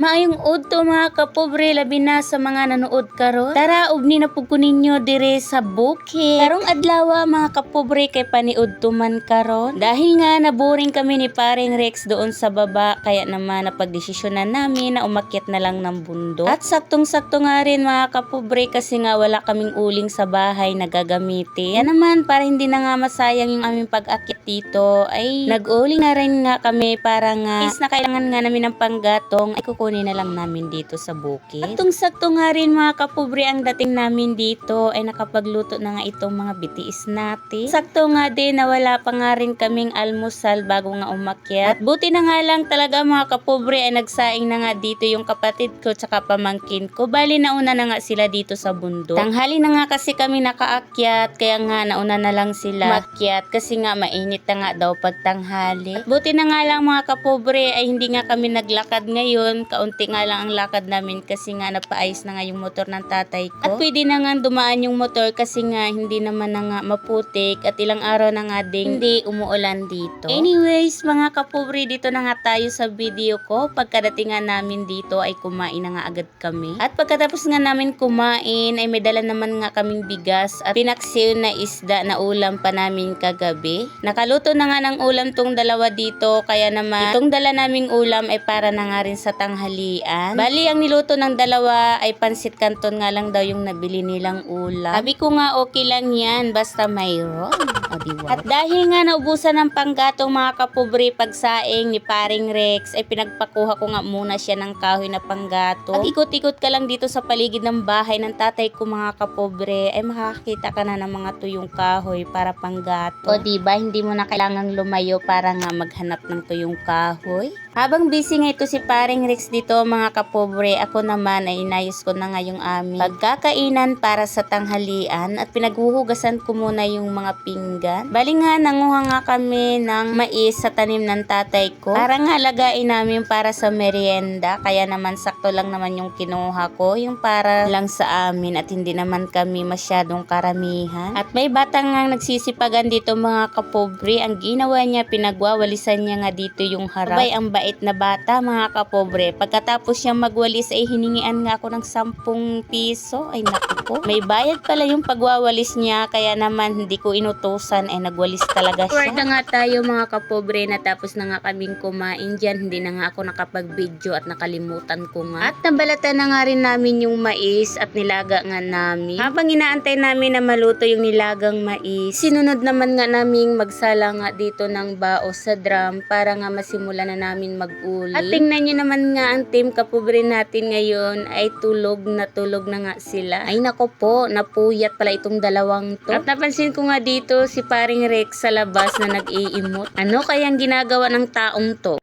Maayong udto mga kapobre, labi na sa mga nanood karon. Tara ubni na pud ko ninyo dire sa bukid. Karong adlaw mga kapobre kay paniudto man karon. Dahil nga naboring kami ni paring Rex doon sa baba, kaya naman napagdesisyonan namin na umakyat na lang ng bundok. At saktong-sakto nga rin mga kapobre kasi nga wala kaming uling sa bahay na gagamitin. Yan naman para hindi na nga masayang yung aming pag-akyat dito ay nag-uling na rin nga kami para nga is na kailangan nga namin ng panggatong ay kukunin na lang namin dito sa bukid. At sakto nga rin mga kapobre ang dating namin dito ay nakapagluto na nga itong mga bitiis natin. Sakto nga din na wala pa nga rin kaming almusal bago nga umakyat. At buti na nga lang talaga mga kapobre ay nagsaing na nga dito yung kapatid ko tsaka pamangkin ko. Bali nauna na nga sila dito sa bundok. Tanghali na nga kasi kami nakaakyat kaya nga nauna na lang sila umakyat kasi nga mainit na nga daw pag tanghali. At buti na nga lang mga kapobre ay hindi nga kami naglakad ngayon. Kaunti nga lang ang lakad namin kasi nga napaayos na nga yung motor ng tatay ko. At pwede na nga dumaan yung motor kasi nga hindi naman na nga maputik at ilang araw na nga ding hindi umuulan dito. Anyways mga kapobre, dito na nga tayo sa video ko. Pagkadating nga namin dito ay kumain na nga agad kami. At pagkatapos nga namin kumain ay may dala naman nga kaming bigas at pinaksiw na isda na ulam pa namin kagabi. Nakaluto na nga ng ulam tong dalawa dito kaya naman itong dala naming ulam ay para na nga rin sa tanghalian. Bali, ang niluto ng dalawa ay pansit canton nga lang daw yung nabili nilang ulam. Sabi ko nga okay lang yan, basta mayroon. O, diba? At dahil nga naubusan ng panggatong mga kapobre pagsaing ni paring Rex, ay pinagpakuha ko nga muna siya ng kahoy na panggato. At ikot-ikot ka lang dito sa paligid ng bahay ng tatay ko mga kapobre, ay makakita ka na ng mga tuyong kahoy para panggato. O diba, hindi mo na kailangang lumayo para nga maghanap ng tuyong kahoy. Habang busy nga ito si paring Rex dito mga kapobre, ako naman ay inayos ko na nga yung aming pagkakainan para sa tanghalian at pinaghuhugasan ko muna yung mga pinggan. Bali nga nanguha nga kami ng mais sa tanim ng tatay ko para nga lagain namin para sa merienda, kaya naman sakto lang naman yung kinuha ko, yung para lang sa amin at hindi naman kami masyadong karamihan. At may batang nga nagsisipagan dito mga kapobre, ang ginawa niya pinagwawalisan niya nga dito yung harap. Abay, ang bait na bata mga kapobre. Pagkatapos siya magwalis ay hiningian nga ako ng 10 piso. Ay naku po. May bayad pala yung pagwawalis niya kaya naman hindi ko inutusan ay nagwalis talaga siya. Forward na nga tayo mga kapobre, natapos na nga kaming kumain dyan. Hindi na nga ako nakapag-video at nakalimutan ko nga. At nabalatan na nga rin namin yung mais at nilaga nga namin. Habang inaantay namin na maluto yung nilagang mais, sinunod naman nga namin magsala nga dito ng bao sa drum para nga masimula na namin mag-uli. At tingnan nyo naman nga ang team kapobre natin ngayon ay tulog na nga sila. Ay nako po, napuyat pala itong dalawang to. At napansin ko nga dito si paring Rex sa labas na nag-iimot. Ano kayang ginagawa ng taong to?